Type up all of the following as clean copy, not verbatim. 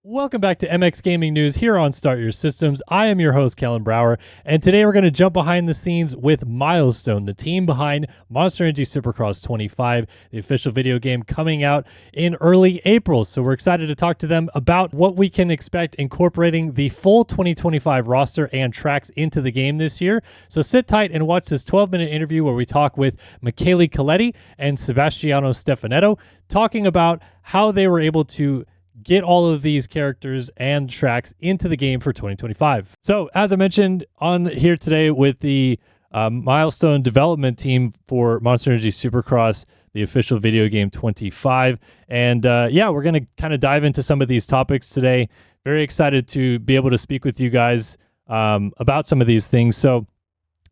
Welcome back to MX Gaming News here on Start Your Systems. I am your host, Kellen Brower, and today we're going to jump behind the scenes with Milestone, the team behind Monster Energy Supercross 25, the official video game coming out in early April. So we're excited to talk to them about what we can expect incorporating the full 2025 roster and tracks into the game this year. So sit tight and watch this 12-minute interview where we talk with Michele Caletti and Sebastiano Stefanetto, talking about how they were able to get all of these characters and tracks into the game for 2025. So, as I mentioned on here today with the Milestone development team for Monster Energy Supercross, the official video game 25. And yeah, we're going to kind of dive into some of these topics today. Very excited to be able to speak with you guys about some of these things. So,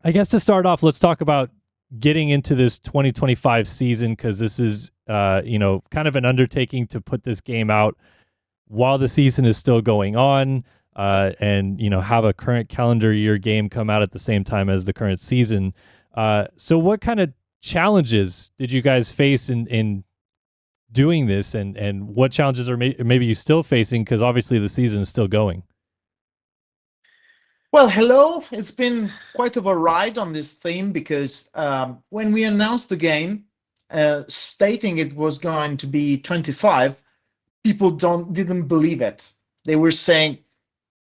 I guess to start off, let's talk about getting into this 2025 season, because this is, kind of an undertaking to put this game out while the season is still going on, and have a current calendar year game come out at the same time as the current season. So what kind of challenges did you guys face in doing this, and what challenges are maybe you still facing, because obviously the season is still going? Well, hello. It's been quite of a ride on this theme because when we announced the game, stating it was going to be 25, people didn't believe it. They were saying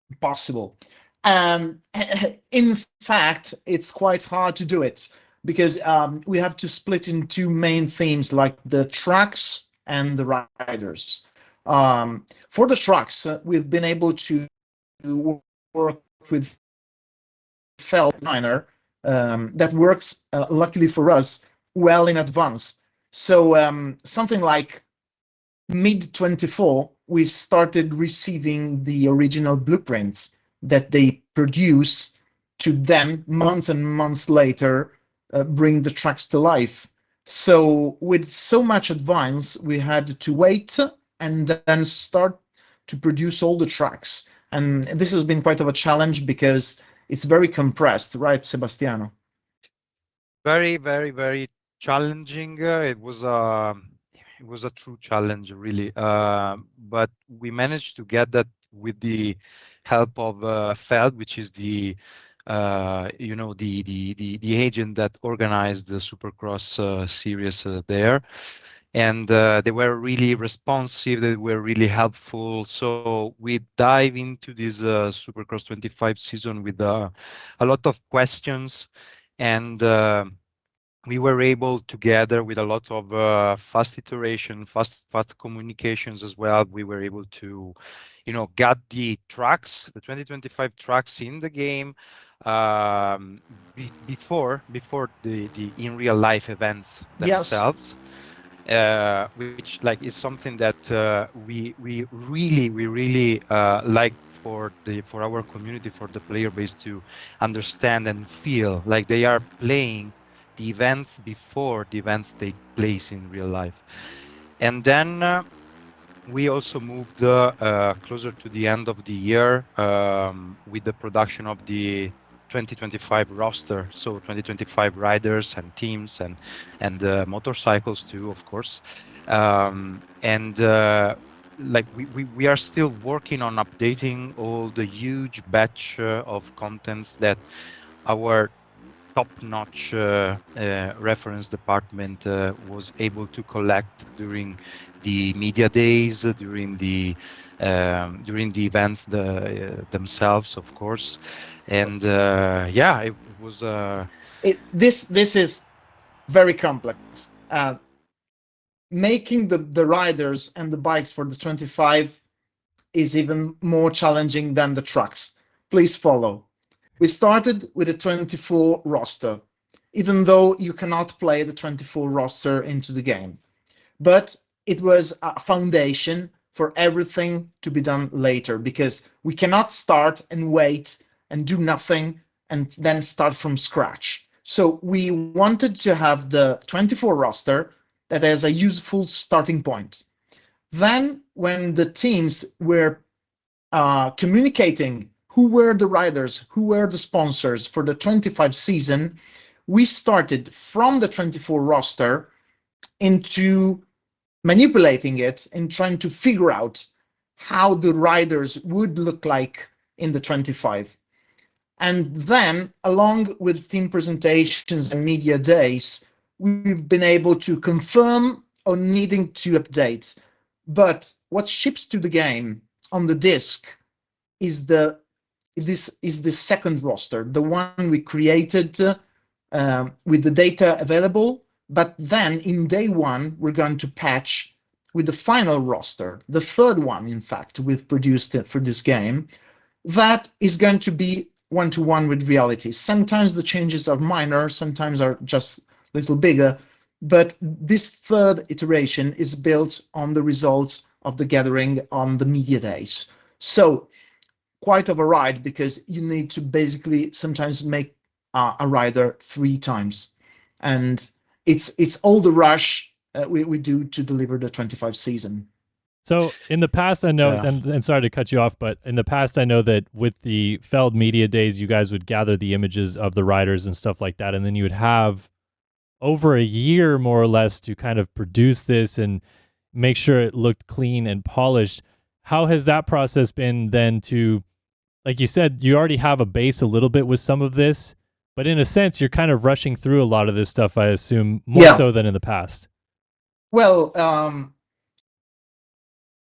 impossible. In fact, it's quite hard to do it because we have to split in two main themes, like the tracks and the riders. For the tracks, we've been able to work with felt designer that works, luckily for us, well in advance. So something like mid 24, we started receiving the original blueprints that they produce to then, months and months later, bring the tracks to life. So with so much advance, we had to wait and then start to produce all the tracks. And this has been quite of a challenge because it's very compressed, right, Sebastiano? Very, very, very challenging. It was a true challenge, really. But we managed to get that with the help of Feld, which is the agent that organized the Supercross series there. And they were really responsive. They were really helpful. So we dive into this Supercross 25 season with a lot of questions, and we were able, together with a lot of fast iteration, fast communications as well, we were able to, get the tracks, the 2025 tracks in the game before the in real life events themselves. Yes. Which is something that we really like for our community, for the player base to understand and feel like they are playing the events before the events take place in real life. And then we also moved closer to the end of the year with the production of the 2025 roster, so 2025 riders and teams and motorcycles too, of course. We are still working on updating all the huge batch of contents that our top-notch reference department was able to collect during the media days, during the events themselves, of course. And it was. This is very complex. Making the riders and the bikes for the 25 is even more challenging than the trucks. Please follow. We started with a 24 roster, even though you cannot play the 24 roster into the game. But it was a foundation for everything to be done later, because we cannot start and wait and do nothing and then start from scratch. So we wanted to have the 24 roster that has a useful starting point. Then when the teams were communicating who were the riders, who were the sponsors for the 25 season, we started from the 24 roster into manipulating it and trying to figure out how the riders would look like in the 25. And then, along with team presentations and media days, we've been able to confirm on needing to update. But what ships to the game on the disc is the second roster, the one we created with the data available. But then in day one, we're going to patch with the final roster, the third one, in fact, we've produced for this game. That is going to be one-to-one with reality. Sometimes the changes are minor, sometimes are just a little bigger, but this third iteration is built on the results of the gathering on the media days. So quite of a ride, because you need to basically sometimes make a rider 3 times, and it's all the rush we do to deliver the 25 season. So in the past, I know, and sorry to cut you off, but in the past, I know that with the Feld Media Days, you guys would gather the images of the riders and stuff like that, and then you would have over a year, more or less, to kind of produce this and make sure it looked clean and polished. How has that process been then to, like you said, you already have a base a little bit with some of this, but in a sense, you're kind of rushing through a lot of this stuff, I assume, more so than in the past. Well,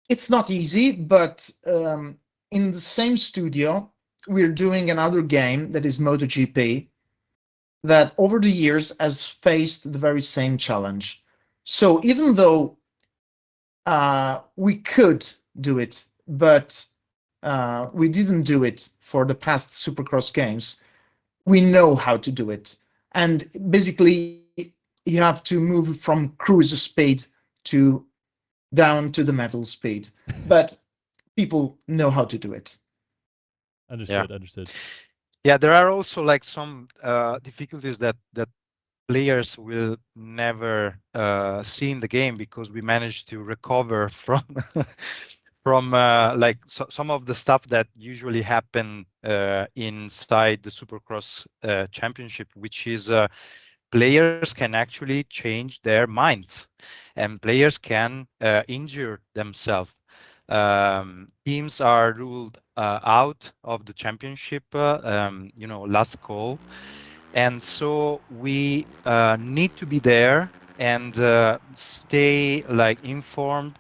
it's not easy, but in the same studio, we're doing another game that is MotoGP that over the years has faced the very same challenge. So even though we could do it, but we didn't do it for the past Supercross games, we know how to do it. And basically, you have to move from cruiser speed to down to the metal speed, but people know how to do it. Understood. Yeah, there are also like some difficulties that players will never see in the game, because we managed to recover from like some of the stuff that usually happen inside the Supercross championship, which is players can actually change their minds, and players can injure themselves. Teams are ruled out of the championship, last call. And so we need to be there and stay like informed,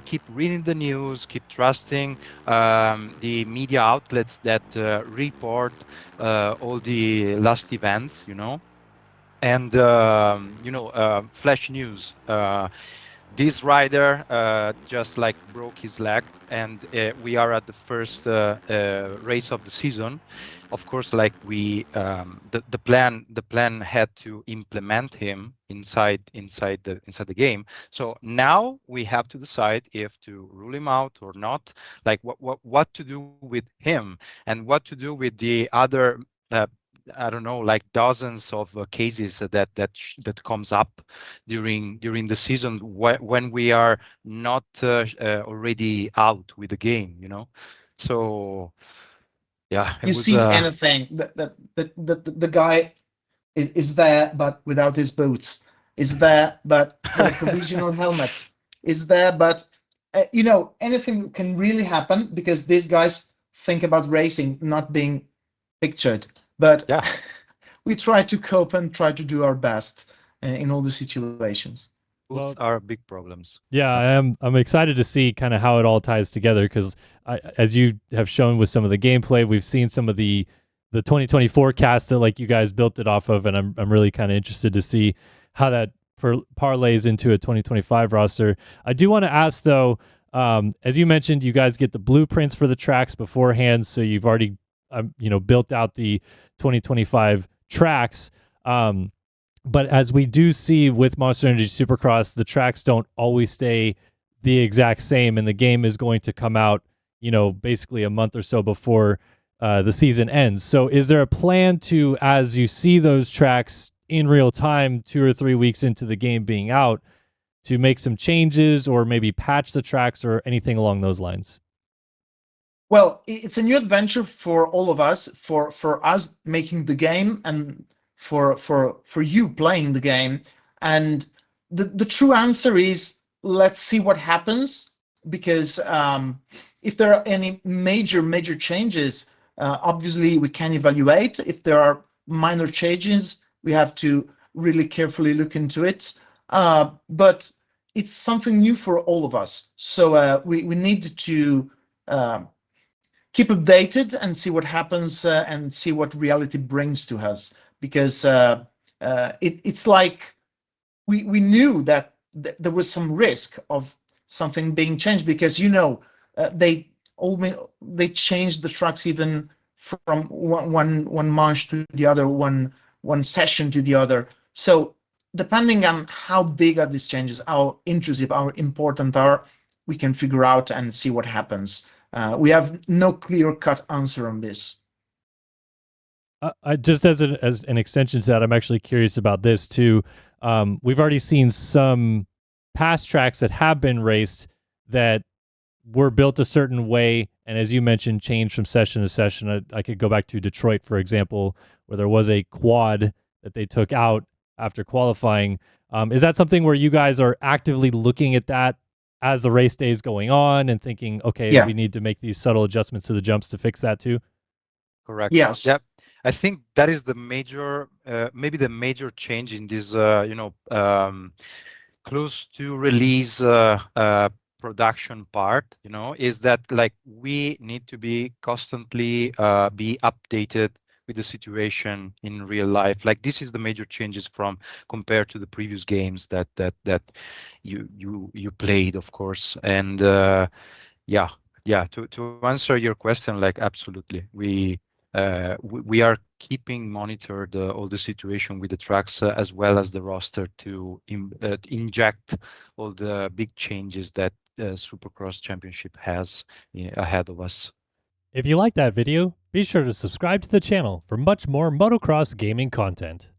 keep reading the news, keep trusting the media outlets that report all the last events, and flash news. This rider just like broke his leg, and we are at the first race of the season. Of course, like we the plan had to implement him inside the game. So now we have to decide if to rule him out or not, like what to do with him and what to do with the other I don't know, like dozens of cases that comes up during the season when we are not already out with the game, So yeah, you see anything that the guy is there but without his boots, is there but with a provisional helmet, is there but anything can really happen, because these guys think about racing, not being pictured. But yeah. We try to cope and try to do our best in all the situations. Both are big problems. Yeah, I'm excited to see kind of how it all ties together, because as you have shown with some of the gameplay, we've seen some of the 2024 cast that like you guys built it off of, and I'm really kind of interested to see how that parlays into a 2025 roster. I do want to ask though, as you mentioned, you guys get the blueprints for the tracks beforehand, so you've already built out the 2025 tracks. But as we do see with Monster Energy Supercross, the tracks don't always stay the exact same, and the game is going to come out, basically a month or so before the season ends. So is there a plan to, as you see those tracks in real time, 2 or 3 weeks into the game being out, to make some changes or maybe patch the tracks or anything along those lines? Well, it's a new adventure for all of us, for us making the game, and for you playing the game. And the true answer is, let's see what happens. because if there are any major changes, obviously we can evaluate. If there are minor changes, we have to really carefully look into it. But it's something new for all of us, so we need to keep updated and see what happens and see what reality brings to us, because it's like we knew that there was some risk of something being changed, because they changed the tracks even from one march to the other, one session to the other. So depending on how big are these changes, how intrusive, how important are, we can figure out and see what happens. We have no clear-cut answer on this. Just as an extension to that, I'm actually curious about this too. We've already seen some past tracks that have been raced that were built a certain way, and as you mentioned, changed from session to session. I could go back to Detroit, for example, where there was a quad that they took out after qualifying. Is that something where you guys are actively looking at that as the race day is going on and thinking, okay, we need to make these subtle adjustments to the jumps to fix that too? Correct. Yes. Yep. I think that is the major, maybe the major change in this, close to release production part, is that like we need to be constantly be updated with the situation in real life. Like this is the major changes from compared to the previous games that you played, of course. And yeah, to answer your question, like absolutely, we are keeping monitored all the situation with the tracks as well as the roster to inject all the big changes that Supercross Championship has ahead of us. If you like that video, be sure to subscribe to the channel for much more Motocross gaming content.